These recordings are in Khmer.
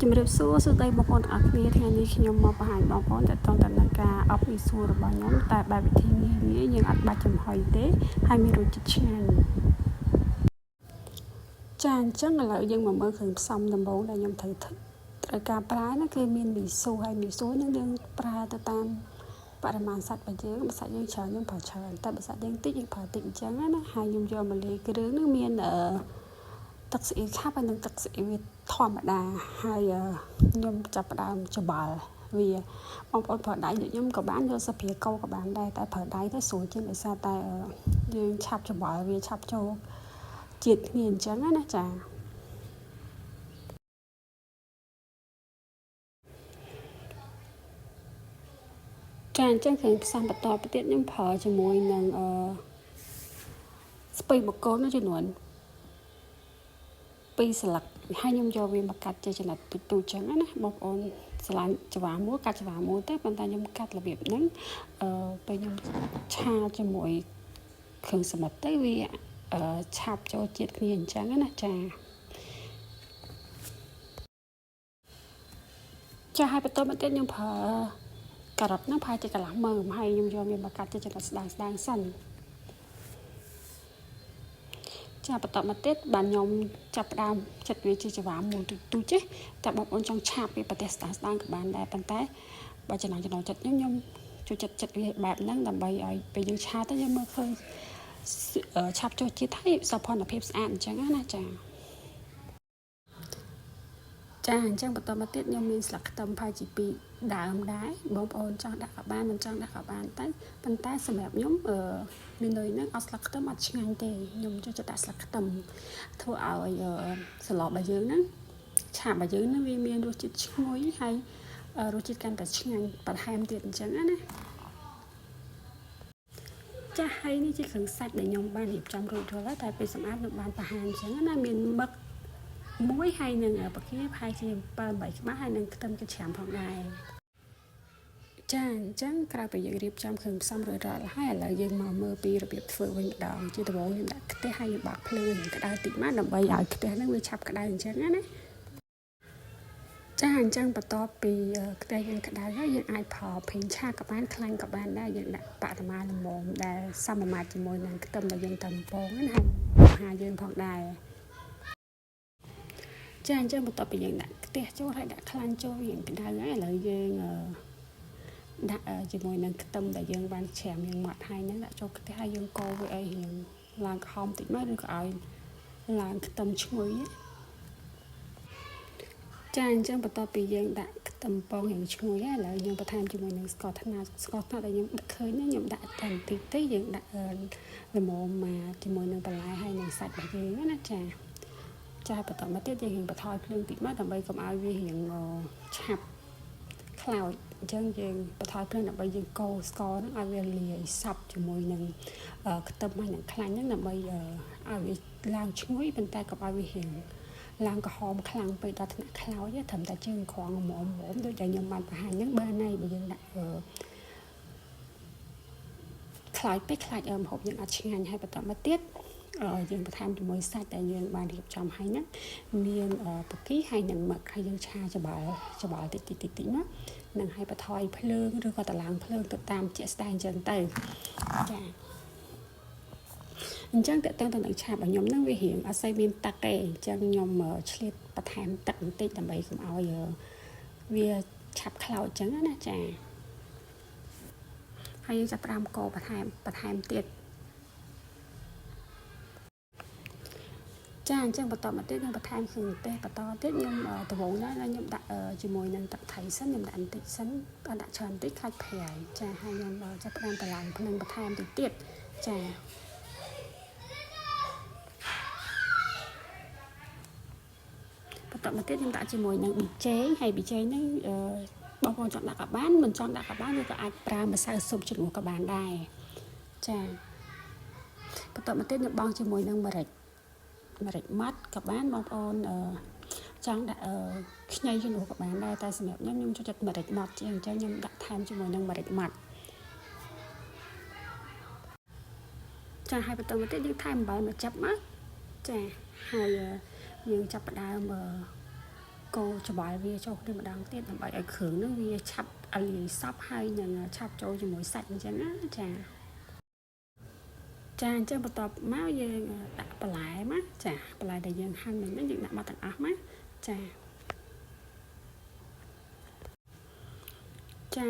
ជំរាបសួរស្ដីបងប្អូនទាំងអស់គ្នាថ្ងៃនេះខ្ញុំមកបង្ហាញបងប្អូនតើតើតើនឹងការអបអ៊ីសួររបស់ខ្ញុំតែបែបវិធីងាយយើងអត់បាច់ចំហុយទេហើយមានរសជាតិឆ្ងាញ់ចាអញ្ចឹងឥឡូវយើងមកមើលគ្រឿងផ្សំដំបូងដែលខ្ញុំត្រូវការប្រើនោះគឺមានមីស៊ូហើយមីស៊ូនឹងយើងប្រើទៅតាមបរិមាណសាច់របស់យើងបើសាច់យើងច្រើនយើងប្រើច្រើនតែបើសាច់យើងតិចយើងប្រើតិចអញ្ចឹងណាហើយខ្ញុំយកមកលាយគ្រឿងនឹងមានទឹកស្អុយខាប់ហើយនិងទឹកស្អុយធម្មតាហើយខ្ញុំចាប់ផ្ដើមច្បល់វាបងប្អូនប្រើដៃដូចខ្ញុំក៏បានយកសាភាកោក៏បានដែរតែប្រើដៃទៅស្រួលជាងដោយសារតែយើងឆាប់ច្បល់វាឆាប់ចូលជាតិគ្នាអញ្ចឹងណាចាចាអញ្ចឹងគ្រឿងផ្សំបន្តទៅទៀតខ្ញុំប្រើជាមួយនឹងស្ពៃបកគោនោះចំនួន2ស្លឹកហើយខ្ញុំយកវាមកកាត់ជាចំណិតទូចៗចឹងណាបងប្អូនស្រឡាញ់ច្រវាមួយកាត់ច្រវាមួយទៅប៉ុន្តែខ្ញុំកាត់របៀបហ្នឹងពេលខ្ញុំឆាជាមួយគ្រឿងសមុទ្រទៅវាឆាប់ចូលជាតិគ្នាអញ្ចឹងណាចាហើយបន្តមកទៀតខ្ញុំប្រើការ៉ុតហ្នឹងប្រហែលជាកន្លះមើមហើយខ្ញុំយកវាមកកាត់ជាចំណិតស្ដើងសិនចាបន្តមកទៀតបានខ្ញុំចាប់ផ្ដើមចិត្តវាជាច្រវាមួយទូចទេតែបងប្អូនចង់ឆាប់វាប្រទេសស្ដើងក៏បានដែរប៉ុន្តែបើចំណងចិត្តខ្ញុំចូលចិត្តវាបែបហ្នឹងដើម្បីឲ្យពេលយើងឆាទៅយើងមើលឃើញឆាប់ចូលជាតិហើយសោភ័ណភាពស្អាតអញ្ចឹងណាចាអញ្ចឹងបន្តមកទៀតខ្ញុំមានស្លឹកខ្ទឹមផាជី2ដើមដែរបងប្អូនចង់ដាក់ក៏បានមិនចង់ដាក់ក៏បានតែប៉ុន្តែសម្រាប់ខ្ញុំមានន័យហ្នឹងអត់ស្លឹកខ្ទឹមអត់ឆ្ងាញ់ទេខ្ញុំចូលចិត្តដាក់ស្លឹកខ្ទឹមធ្វើឲ្យសឡរបស់យើងហ្នឹងឆាបរបស់យើងហ្នឹងវាមានរសជាតិឈ្ងុយហើយរសជាតិកាន់តែឆ្ងាញ់បន្ថែមទៀតអញ្ចឹងណាហើយនេះជាគ្រឿងសាច់ដែលខ្ញុំបានរៀបចំរួចរាល់ហើយតែពេលសម្អាតនឹងបានបង្ហាញអញ្ចឹងណាមានមឹកមួយហើយនឹងបកាប្រហែលជា7-8ក្បាលហើយនឹងខ្ទឹមជាច្រាំផងដែរចាអញ្ចឹងក្រោយពីយើងរៀបចំគ្រឿងផ្សំរួចរាល់ហើយឥឡូវយើងមកមើលពីរបៀបធ្វើវិញម្ដងជាដំបូងខ្ញុំដាក់ខ្ទះហើយយើងបើកភ្លើងក្តៅតិចមកដើម្បីឲ្យខ្ទះហ្នឹងវាឆាប់ក្តៅអញ្ចឹងណាអញ្ចឹងបន្ទាប់ពីខ្ទះយើងក្តៅហើយយើងអាចប្រើប្រេងឆាក៏បានខ្លាញ់ក៏បានដែរយើងដាក់បរិមាណល្មមដែលសមមាត្រជាមួយនឹងខ្ទឹមដែលយើងតាមពងណាហើយយើងផងដែរចាអញ្ចឹងបន្ទាប់ពីយើងដាក់ខ្ទះចូលហើយដាក់ខ្លាញ់ចូលយើងក្តៅហើយឥឡូវយើងដាក់ជាមួយនឹងខ្ទឹមដែលយើងបានច្រាំយើងម៉ត់ហើយហ្នឹងដាក់ចូលខ្ទះហើយយើងកូរវាឲ្យរៀងឡើងក្រហមតិចមកឬក៏ឲ្យឡើងខ្ទឹមឈ្ងុយចាអញ្ចឹងបន្ទាប់ពីយើងដាក់ខ្ទឹមពងរៀងឈ្ងុយហើយឥឡូវយើងបន្ថែមជាមួយនឹងស្ករត្នោតដែលខ្ញុំដាក់ឃើញហ្នឹងខ្ញុំដាក់តែបន្តិចទៅយើងដាក់ល្មមមកជាមួយនឹងបន្លែហើយនឹងសាច់របស់យើងណាចាបន្តមកទៀតយើងបន្ថយភ្លើងតិចមកដើម្បីកុំឲ្យវារៀងឆាប់ខ្លោចអញ្ចឹងយើងបន្ថយភ្លើងដើម្បីយើងកូរស្ករហ្នឹងឲ្យវាលាយសព្វជាមួយនឹងខ្ទឹមហើយនឹងខ្លាញ់ហ្នឹងដើម្បីឲ្យវាឡើងឈ្ងុយប៉ុន្តែកុំឲ្យវារៀងឡើងក្រហមខ្លាំងពេកដល់ថ្នាក់ខ្លោចត្រឹមតែជើងក្រងល្មមដូចដែលខ្ញុំបានបង្ហាញហ្នឹងបានហើយបើយើងដាក់ខ្លាចពេកខ្លាចម្ហូបយើងអត់ឆ្ងាញ់ហើយបន្តមកទៀតយើងបន្ថែមជាមួយសាច់ដែលយើងបានរៀបចំហើយហ្នឹងមានបកាហើយនឹងមឹកហើយយើងឆាច្បល់តិចមកនឹងឲ្យបន្ថយភ្លើងឬក៏តម្លើងភ្លើងទៅតាមជាក់ស្ដែងអញ្ចឹងទៅចាអញ្ចឹងតើតើនឹងឆារបស់ខ្ញុំហ្នឹងវារៀងអត់សូវមានទឹកទេអញ្ចឹងខ្ញុំឆ្លៀតបន្ថែមទឹកបន្តិចដើម្បីកុំឲ្យវាឆាប់ខ្លោចអញ្ចឹងណាចាហើយយើងចាប់ផ្ដើមកូរបន្ថែមទៀតចាអញ្ចឹងបន្តមកទៀតខ្ញុំបន្ថែមគ្រឿងទេសបន្តទៀតខ្ញុំដំបូងណាខ្ញុំដាក់ជាមួយនឹងទឹកថៃសិនខ្ញុំដាក់បន្តិចសិនដាក់ច្រើនបន្តិចខ្លាចប្រៃចាហើយខ្ញុំចាប់ផ្ដើមតម្លើងភ្លើងបន្ថែមតិចទៀតចាបន្តមកទៀតខ្ញុំដាក់ជាមួយនឹងប៊ីចេងហើយប៊ីចេងហ្នឹងបងប្អូនចង់ដាក់ក៏បានមិនចង់ដាក់ក៏បានឬក៏អាចប្រើម្សៅស៊ុបជំនួសក៏បានដែរចាបន្តមកទៀតខ្ញុំបង់ជាមួយនឹងម្រេចម៉ាត់ក៏បានបងប្អូនចង់ដាក់ខ្ញីជំនួសក៏បានដែរតែសម្រាប់ខ្ញុំចូលចិត្តម្រេចម៉ាត់ជាងអញ្ចឹងខ្ញុំដាក់ថែមជាមួយនឹងម្រេចម៉ាត់ចាហើយបន្តមកទៀតយើងថែមអំបិលមកចាប់មកចាហើយយើងចាប់ផ្ដើម កូរច្បាយវាចូលគ្នាម្ដងទៀតដើម្បីឲ្យគ្រឿងហ្នឹងវាឆាប់ឲ្យលាយសព្វហើយនឹងឆាប់ចូលជាមួយសាច់អញ្ចឹងណាចាអញ្ចឹងបន្ទាប់មកយើងដាក់បន្លែមកចាបន្លែដែលយើងហាន់មិញហ្នឹងយើងដាក់មកទាំងអស់មកចា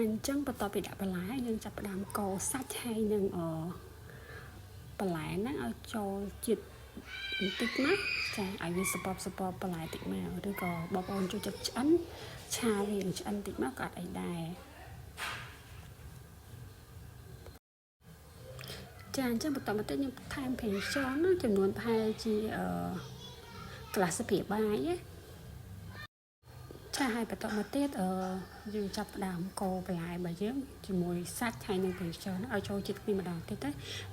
អញ្ចឹងបន្ទាប់ពីដាក់បន្លែយើងចាប់ផ្ដើមកូរសាច់ហើយនឹងបន្លែហ្នឹងឲ្យចូលជាតិបន្តិចណាចាឲ្យវាសពបន្លែតិចមកឬក៏បងប្អូនចូលចិត្តឆ្អិនឆាវាឆ្អិនតិចមកក៏អត់អីដែរចាអញ្ចឹងបន្តមកទៀតខ្ញុំថែមប្រេងខ្យងណាចំនួនប្រហែលជាកន្លះស្លាបព្រាបាយណាចាហើយបន្តមកទៀតយើងចាប់ផ្ដើមកូរបន្លែរបស់យើងជាមួយសាច់ហើយនឹងប្រេងខ្យងឲ្យចូលជាតិគ្នាម្ដងទៀតទៅ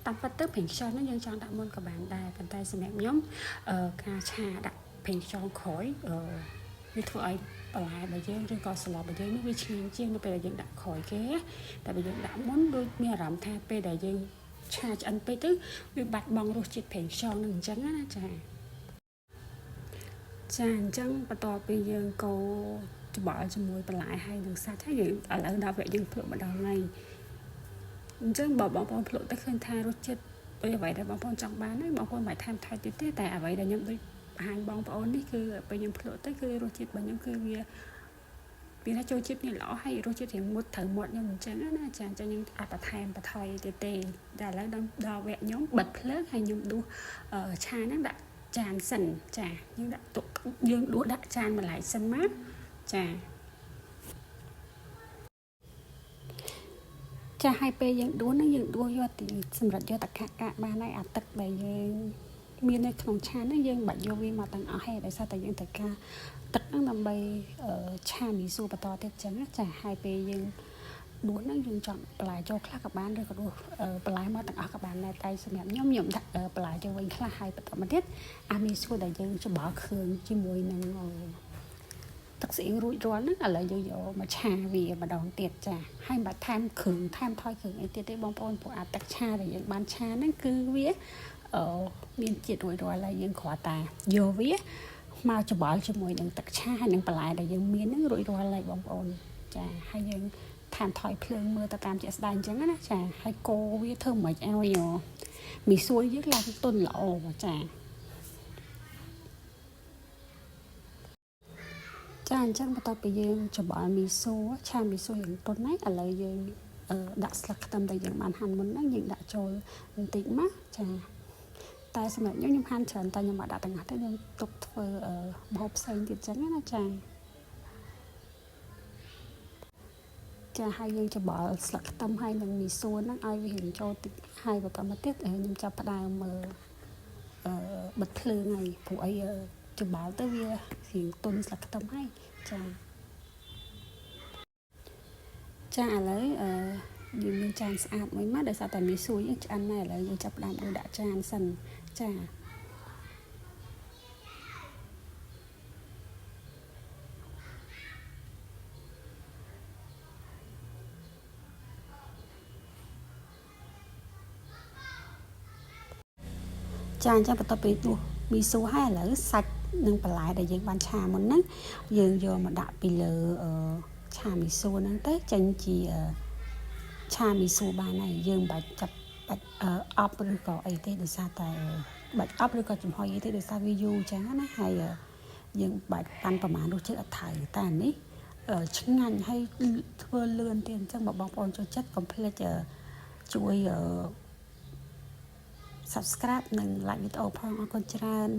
តាមពិតទៅប្រេងខ្យងហ្នឹងយើងចង់ដាក់មុនក៏បានដែរប៉ុន្តែសម្រាប់ខ្ញុំការឆាដាក់ប្រេងខ្យងក្រោយវាធ្វើឲ្យបន្លែរបស់យើងឬក៏ស្លរបស់យើងនេះវាឆ្ងាញ់ជាងនៅពេលដែលយើងដាក់ក្រោយគេតែបើយើងដាក់មុនដូចមានអារម្មណ៍ថាពេលដែលយើងឆាឆ្អិនពេកទៅវាបាត់បង់រសជាតិប្រេងខ្យងនឹងអញ្ចឹងណាចាអញ្ចឹងបន្ទាប់ពីយើងកូរច្បល់ជាមួយបន្លែហើយនឹងសាច់ហើយយើងឥឡូវដល់វគ្គយើងភ្លក់ម្ដងហើយអញ្ចឹងបើបងប្អូនភ្លក់ទៅឃើញថារសជាតិអ្វីដែលបងប្អូនចង់បានហើយបងប្អូនមិនថែមថយទៀតទេតែអ្វីដែលខ្ញុំដូចបង្ហាញបងប្អូននេះគឺពេលខ្ញុំភ្លក់ទៅគឺរសជាតិរបស់ខ្ញុំគឺវាថាចូលជាតិនេះល្អហើយរសជាតិរៀងមុតត្រូវមាត់ខ្ញុំអញ្ចឹងណាចាអញ្ចឹងខ្ញុំអត់បន្ថែមបន្ថយទៀតទេតែឥឡូវដល់វគ្គខ្ញុំបិទភ្លើងហើយខ្ញុំដួសឆាហ្នឹងដាក់ចានសិនចាយើងដួសដាក់ចានបន្លែសិនមកចាហើយពេលយើងដួសហ្នឹងយើងដួសយកទីសម្រាប់យកតកាកបានហើយអាទឹកដែលយើងមាននៅក្នុងឆាហ្នឹងយើងបាច់យកវាមកទាំងអស់ទេដោយសារតែយើងត្រូវការទឹកហ្នឹងដើម្បីឆាមីស៊ូបន្តទៀតចឹងចាហើយពេលយើងដួសហ្នឹងយើងចង់បន្លែចូលខ្លះក៏បានឬក៏ដួសបន្លែមកទាំងអស់ក៏បានដែរតែសម្រាប់ខ្ញុំដាក់បន្លែចូលវិញខ្លះហើយបន្តមកទៀតអាមីស៊ូដែលយើងច្បល់គ្រឿងជាមួយនឹងទឹកស្អៀងរួចរាល់ហ្នឹងឥឡូវយើងយកមកឆាវាម្ដងទៀតចាហើយមិនបាច់ថែមគ្រឿងថែមថយគ្រឿងអីទៀតទេបងប្អូនព្រោះអាទឹកឆាដែលយើងបានឆាហ្នឹងគឺវាមានជាតិរួចរាល់ហើយយើងគ្រាន់តែយកវាមកច្បល់ជាមួយនឹងទឹកឆាហើយនឹងបន្លែដែលយើងមានហ្នឹងរួចរាល់ហើយបងប្អូនចាហើយយើងថែមថយភ្លើងមើលទៅតាមជាក់ស្ដែងអញ្ចឹងណាចាហើយកូរវាធ្វើមិនឲ្យមីស៊ូយើងឡើងទន់ល្អចាអញ្ចឹងបន្ទាប់ពីយើងច្បល់មីស៊ូឆាមីស៊ូយ៉ាងទន់ហើយឥឡូវយើងដាក់ស្លឹកខ្ទឹមដែលយើងបានហាន់មុនហ្នឹងយើងដាក់ចូលបន្តិចមកចាតែសម្រាប់ខ្ញុំហាន់ច្រើនតែខ្ញុំអត់ដាក់ទាំងអស់ទេខ្ញុំទុកធ្វើម្ហូបផ្សេងទៀតចឹងណាចាហើយយើងច្បល់ស្លឹកខ្ទឹមហើយនឹងមីស៊ូហ្នឹងឲ្យវារៀងចូលតិចហើយបន្តមកទៀតខ្ញុំចាប់ផ្ដើមបិទភ្លើងហើយព្រោះអីច្បល់ទៅវារៀងទន់ស្លឹកខ្ទឹមហើយចាឥឡូវយើងមានចានស្អាតមួយមកដោយសារតែមីស៊ូយើងឆ្អិនហើយឥឡូវយើងចាប់ផ្ដើមដួសដាក់ចានសិនចាអញ្ចឹងបន្ទាប់ពីដួសមីស៊ូហើយឥឡូវសាច់និងបន្លែដែលយើងបានឆាមុនហ្នឹងយើងយកមកដាក់ពីលើឆាមីស៊ូហ្នឹងទៅចេញជាឆាមីស៊ូបានហើយយើងបាច់ចាប់បាច់អប់ឬក៏អីទេដោយសារតែបាច់អប់ឬក៏ចំហុយអីទេដោយសារវាយូរអញ្ចឹងណាហើយយើងបាច់ប៉ាន់ប្រមាណរសជាតិអត់ត្រូវតែនេះឆ្ងាញ់ហើយធ្វើលឿនទៀតអញ្ចឹងបងប្អូនចូលចិត្តកុំភ្លេចជួយsubscribe និង like វីដេអូផងអរគុណច្រើន